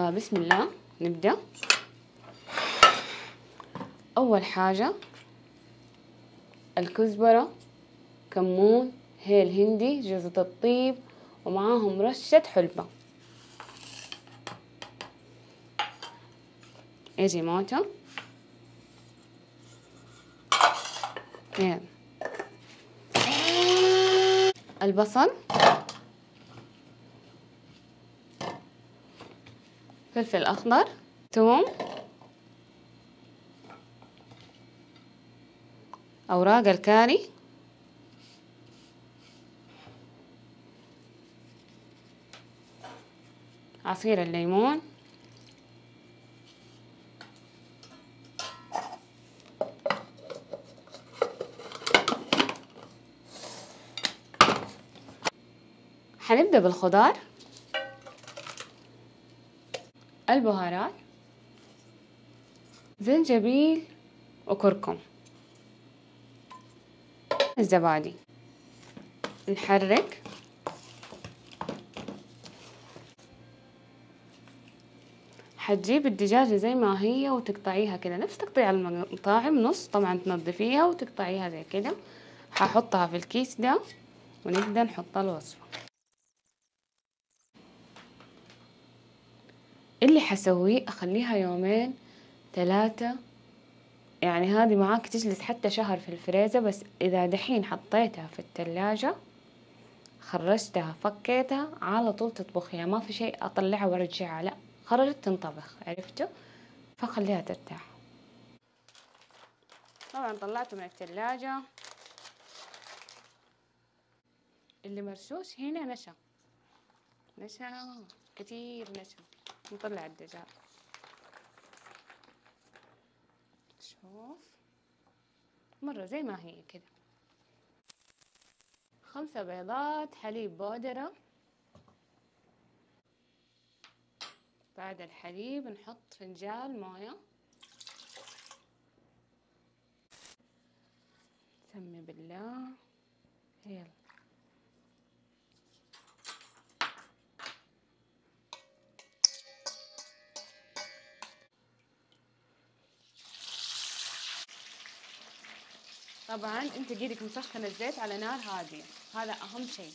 بسم الله نبدأ. أول حاجة الكزبرة، كمون، هيل هندي، جوزة الطيب، ومعاهم رشة حلبة. ايجي موتو البصل، فلفل أخضر، ثوم، أوراق الكاري، عصير الليمون، حنبدأ بالخضار، البهارات، زنجبيل وكركم، الزبادي. نحرك، حتجيب الدجاجة زي ما هي وتقطعيها كده نفس تقطيع المطاعم، نص طبعا تنظفيها وتقطعيها زي كده. هحطها في الكيس ده ونبدأ نحط الوصفة. اللي حسويه أخليها يومين 3، يعني هذه معاك تجلس حتى شهر في الفريزر. بس إذا دحين حطيتها في التلاجة، خرجتها فكيتها، على طول تطبخيها، ما في شيء أطلعها وأرجعها، لا، خرجت تنطبخ، عرفتوا؟ فخليها ترتاح. طبعا طلعته من التلاجة. اللي مرشوش هنا نشا كتير، نشا. نطلع الدجاج، شوف مرة زي ما هي كده. 5 بيضات، حليب بودرة. بعد الحليب نحط فنجان موية. سمي بالله. يلا طبعا انت جيدك مسخن الزيت على نار هادية، هذا اهم شيء.